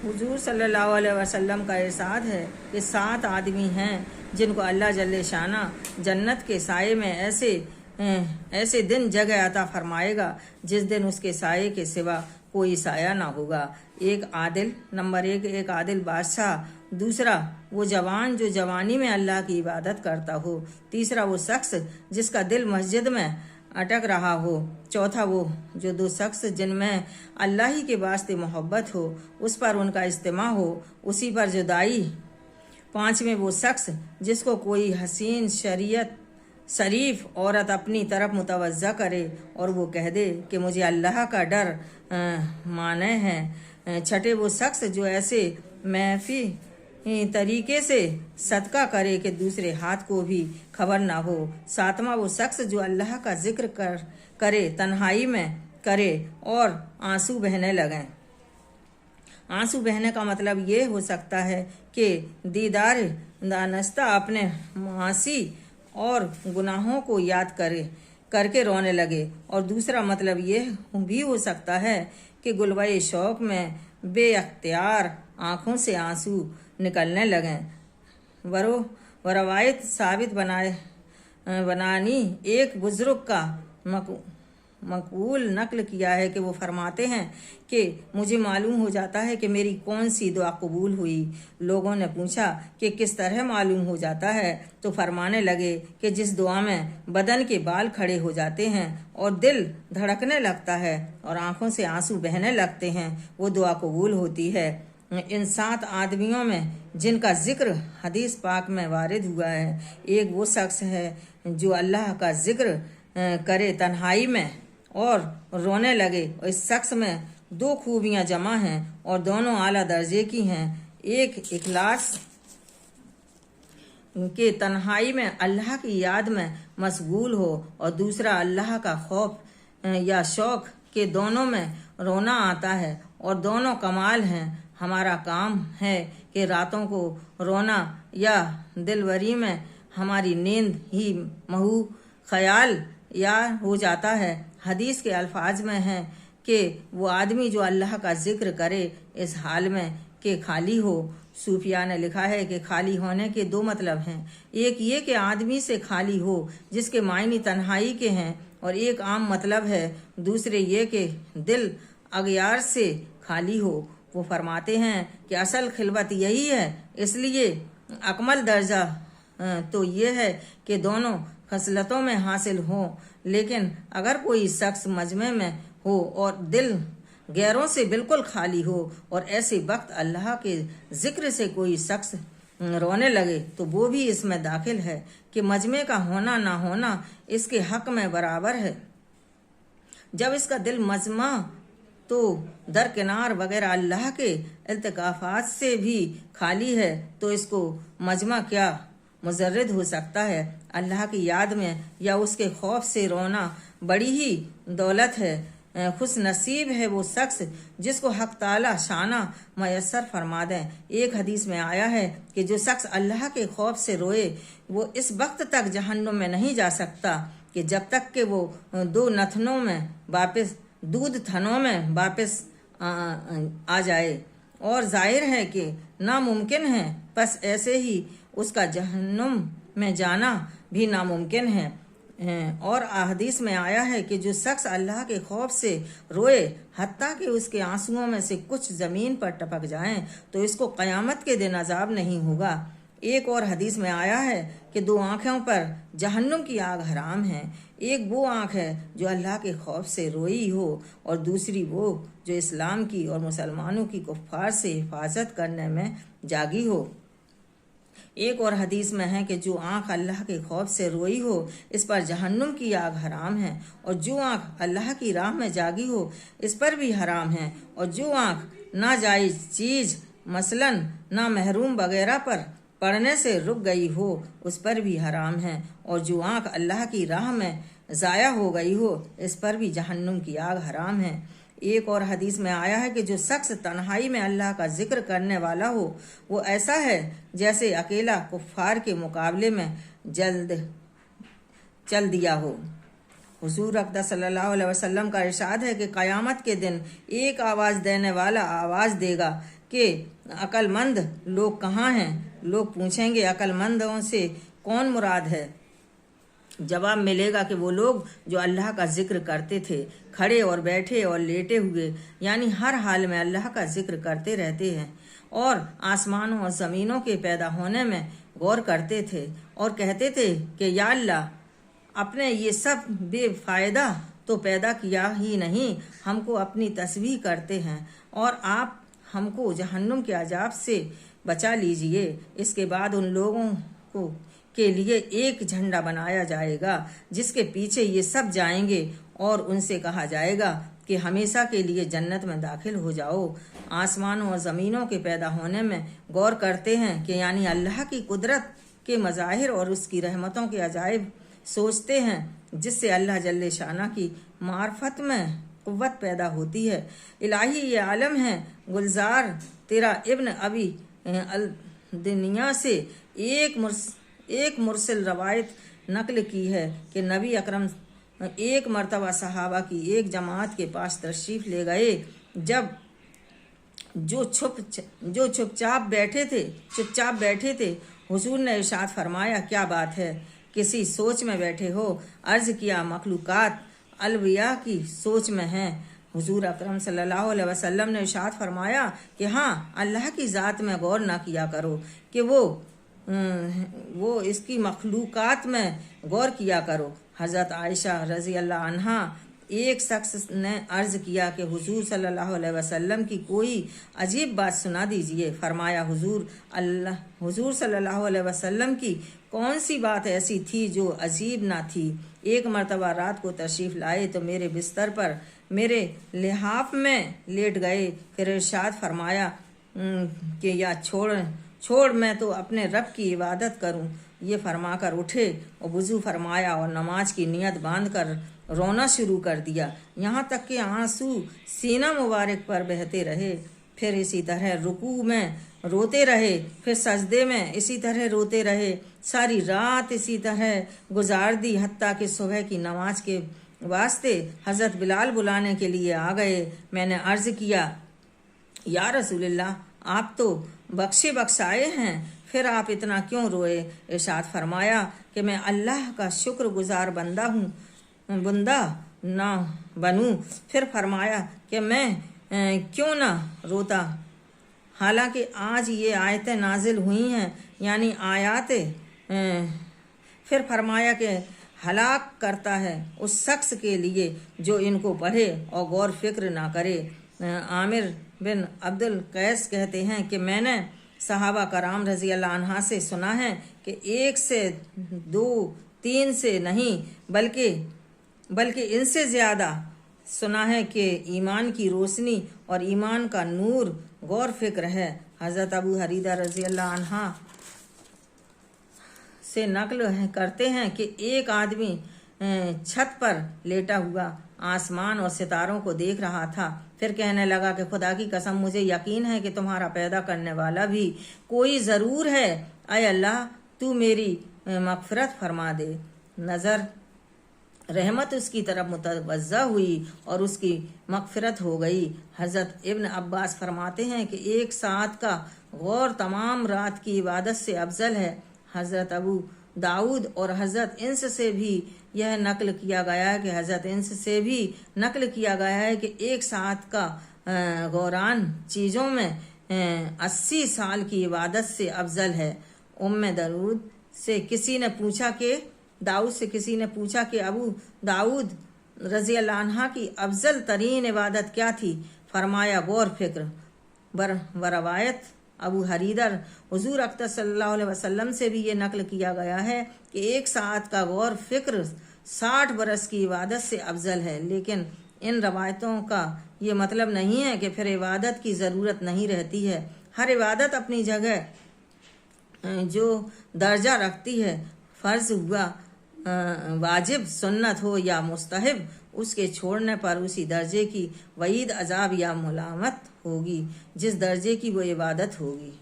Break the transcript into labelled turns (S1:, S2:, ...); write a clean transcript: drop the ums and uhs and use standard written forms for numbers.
S1: हुजूर सल्लल्लाहु अलैहि वसल्लम का इरशाद है कि 7 आदमी हैं जिनको अल्लाह जल्ले शाना जन्नत के साये में ऐसे दिन जगह अता फरमाएगा जिस दिन उसके साये के सिवा कोई साया ना होगा। नंबर एक आदिल बादशाह। दूसरा वो जवान जो जवानी में अल्लाह की इबादत करता हो। तीसरा वो शख्स जिसका दिल मस्जिद में अटक रहा हो। चौथा वो जो 2 शख्स जिनमें अल्लाह ही के वास्ते मोहब्बत हो, उस पर उनका इज्तिमा हो, उसी पर जुदाई। 5वें वो शख्स जिसको कोई हसीन शरीफ औरत अपनी तरफ मुतवज्जा करे और वो कह दे कि मुझे अल्लाह का डर माने है। 6ठे वो शख्स जो ऐसे महफी तरीके से सदका करे कि दूसरे हाथ को भी खबर ना हो। 7वां वो शख्स जो अल्लाह का जिक्र करे, तन्हाई में करे और आंसू बहने लगें। आंसू बहने का मतलब ये हो सकता है कि दीदार दानस्ता अपने मासी और गुनाहों को याद करके रोने लगे। और दूसरा मतलब ये भी हो सकता है कि गुलवाए शौक में बेअख्तियार आँखों से आंसू निकलने लगें। रवायत साबित बनानी एक बुजुर्ग का मकबूल नकल किया है कि वो फरमाते हैं कि मुझे मालूम हो जाता है कि मेरी कौन सी दुआ कबूल हुई। लोगों ने पूछा कि किस तरह मालूम हो जाता है, तो फरमाने लगे कि जिस दुआ में बदन के बाल खड़े हो जाते हैं और दिल धड़कने लगता है और आंखों से आंसू बहने लगते हैं, वो दुआ कबूल होती है। इन 7 आदमियों में जिनका जिक्र हदीस पाक में वारिद हुआ है, एक वो शख्स है जो अल्लाह का जिक्र करे तन्हाई में और रोने लगे। और इस शख्स में 2 खूबियां जमा हैं और दोनों आला दर्जे की हैं। एक इखलास के तन्हाई में अल्लाह की याद में मशगूल हो और दूसरा अल्लाह का खौफ या शौक के दोनों में रोना आता है और दोनों कमाल हैं। हमारा काम है कि रातों को रोना या दिलवरी में हमारी नींद ही महू ख्याल या हो जाता है। हदीस के अल्फाज में है कि वो आदमी जो अल्लाह का जिक्र करे इस हाल में कि खाली हो। सूफिया ने लिखा है कि खाली होने के 2 मतलब हैं। एक ये कि आदमी से खाली हो जिसके मायने तन्हाई के हैं, और एक आम मतलब है दूसरे ये कि दिल अगयार से खाली हो। वो फरमाते हैं कि असल खिलवत यही है, इसलिए अकमल दर्जा तो ये है कि दोनों खसलतों में हासिल हो। लेकिन अगर कोई शख्स मजमे में हो और दिल गैरों से बिल्कुल खाली हो और ऐसे वक्त अल्लाह के जिक्र से कोई शख्स रोने लगे, तो वो भी इसमें दाखिल है कि मजमे का होना ना होना इसके हक में बराबर है। जब इसका दिल मजमा तो दरकिनार वगैरह अल्लाह के इल्तिकाफात से भी खाली है, तो इसको मजमा क्या मुजर्रद हो सकता है। अल्लाह की याद में या उसके खौफ से रोना बड़ी ही दौलत है। खुश नसीब है वो शख्स जिसको हक ताला शाना मयसर फरमा दें। एक हदीस में आया है कि जो शख्स अल्लाह के खौफ से रोए वो इस वक्त तक जहन्नुम में नहीं जा सकता कि जब तक कि वो 2 नथनों में वापस दूध थनों में वापस आ जाए। और जाहिर है कि नामुमकिन है, बस ऐसे ही उसका जहन्नुम में जाना भी नामुमकिन है। और अहदीस में आया है कि जो शख्स अल्लाह के खौफ से रोए हत्ता कि उसके आंसुओं में से कुछ ज़मीन पर टपक जाएं, तो इसको क़यामत के दिन अजाब नहीं होगा। एक और हदीस में आया है कि 2 आँखों पर जहन्नुम की आग हराम है। एक वो आँख है जो अल्लाह के खौफ से रोई हो और दूसरी वो जो इस्लाम की और मुसलमानों की कुफ्फार से हिफाजत करने में जागी हो। एक और हदीस में है कि जो आँख अल्लाह के खौफ से रोई हो इस पर जहन्नुम की आग हराम है, और जो आँख अल्लाह की राह में जागी हो इस पर भी हराम है। और जो आँख नाजायज़ चीज़ मसलन ना महरूम वगैरह पर पढ़ने से रुक गई हो उस पर भी हराम है। और जो आँख अल्लाह की राह में ज़ाया हो गई हो इस पर भी जहन्नुम की आग हराम है। एक और हदीस में आया है कि जो शख्स तन्हाई में अल्लाह का जिक्र करने वाला हो वो ऐसा है जैसे अकेला कुफ्फार के मुकाबले में चल दिया हो। हुजूर अक़दस सल्लल्लाहु अलैहि वसल्लम का इरशाद है कि क़यामत के दिन एक आवाज़ देने वाला आवाज़ देगा कि अक्लमंद लोग कहाँ हैं। लोग पूछेंगे अक्लमंदों से कौन मुराद है। जवाब मिलेगा कि वो लोग जो अल्लाह का जिक्र करते थे, खड़े और बैठे और लेटे हुए, यानी हर हाल में अल्लाह का जिक्र करते रहते हैं, और आसमानों और ज़मीनों के पैदा होने में गौर करते थे और कहते थे कि या अल्लाह, अपने ये सब बेफायदा तो पैदा किया ही नहीं, हमको अपनी तस्बीह करते हैं और आप हमको जहन्नुम के अजाब से बचा लीजिए। इसके बाद उन लोगों को के लिए एक झंडा बनाया जाएगा जिसके पीछे ये सब जाएंगे और उनसे कहा जाएगा कि हमेशा के लिए जन्नत में दाखिल हो जाओ। आसमानों और ज़मीनों के पैदा होने में गौर करते हैं कि यानी अल्लाह की कुदरत के मज़ाहिर और उसकी रहमतों के अजाइब सोचते हैं, जिससे अल्लाह जल्ले शाना की मार्फत में क़ुव्वत पैदा होती है। इलाही ये आलम है। गुलजार तेरा इब्न अबी अल दुनिया से एक मुरसिल रवायत नकल की है कि नबी अकरम एक मरतबा सहाबा की एक जमात के पास तशरीफ़ ले गए। जब जो चुपचाप बैठे थे, हुजूर ने इरशाद फरमाया, क्या बात है, किसी सोच में बैठे हो? अर्ज़ किया, मखलूक़ात अलविया की सोच में हैं। हुजूर अकरम सल्लल्लाहु अलैहि वसल्लम ने इरशाद फरमाया कि हाँ, अल्लाह की ज़ात में गौर ना किया करो कि वो इसकी मखलूक़ात में गौर किया करो। हज़रत आयशा रज़ी अल्लाह अन्हा एक शख्स ने अर्ज़ किया कि हुजूर सल्लल्लाहु अलैहि वसल्लम की कोई अजीब बात सुना दीजिए। फरमाया, हुजूर सल्लल्लाहु अलैहि वसल्लम की कौन सी बात ऐसी थी जो अजीब ना थी। एक मरतबा रात को तशरीफ़ लाए तो मेरे बिस्तर पर मेरे लिहाफ में लेट गए। फिर इरशाद फरमाया कि या छोड़ मैं तो अपने रब की इबादत करूं। ये फरमाकर उठे और वुज़ू फरमाया और नमाज की नियत बांध कर रोना शुरू कर दिया, यहाँ तक कि आंसू सीना मुबारक पर बहते रहे। फिर इसी तरह रुकू में रोते रहे, फिर सजदे में इसी तरह रोते रहे। सारी रात इसी तरह गुजार दी, हत्ता कि सुबह की नमाज के वास्ते हज़रत बिलाल बुलाने के लिए आ गए। मैंने अर्ज़ किया, या रसूलल्लाह, आप तो बख्शाए हैं, फिर आप इतना क्यों रोए? इरशाद फरमाया कि मैं अल्लाह का शुक्रगुजार बंदा ना बनूं। फिर फरमाया कि मैं क्यों ना रोता, हालांकि आज ये आयतें नाजिल हुई हैं, यानी आयातें। फिर फरमाया कि हलाक करता है उस शख्स के लिए जो इनको पढ़े और गौर फिक्र ना करे। आमिर बिन अब्दुल कैस कहते हैं कि मैंने सहाबा कराम रज़ी अल्लाह अन्हा से सुना है कि 1 से 2 3 से नहीं बल्कि इनसे ज़्यादा सुना है कि ईमान की रोशनी और ईमान का नूर गौर फिक्र है। हज़रत अबू हरीदा रज़ी अल्लाह अन्हा से नकल करते हैं कि एक आदमी छत पर लेटा हुआ आसमान और सितारों को देख रहा था। फिर कहने लगा कि खुदा की कसम, मुझे यकीन है कि तुम्हारा पैदा करने वाला भी कोई ज़रूर है। ऐ अल्लाह, तू मेरी मग़फ़िरत फरमा दे। नज़र रहमत उसकी तरफ मुतवज्जा हुई और उसकी मग़फ़िरत हो गई। हज़रत इब्न अब्बास फरमाते हैं कि एक साथ का गौर तमाम रात की इबादत से अफजल है। हज़रत अबू दाऊद और हज़रत इंस से भी यह नकल किया गया है कि एक साथ का गौरान चीज़ों में 80 साल की इबादत से अफजल है। दाऊद से किसी ने पूछा कि अबू दाऊद रज़ी अल्लाह अन्हा की अफजल तरीन इबादत क्या थी? फरमाया, गौर फिक्र। बरवायत अबू हरीदर हुजूर अक़दस सल्लल्लाहु अलैहि वसल्लम से भी ये नकल किया गया है कि एक साथ का गौर फिक्र 60 बरस की इबादत से अफजल है। लेकिन इन रवायतों का ये मतलब नहीं है कि फिर इबादत की ज़रूरत नहीं रहती है। हर इबादत अपनी जगह जो दर्जा रखती है, फ़र्ज़ हुआ, वाजिब, सुन्नत हो या मुस्तहब, उसके छोड़ने पर उसी दर्जे की वईद, अजाब या मुलामत होगी जिस दर्जे की वो इबादत होगी।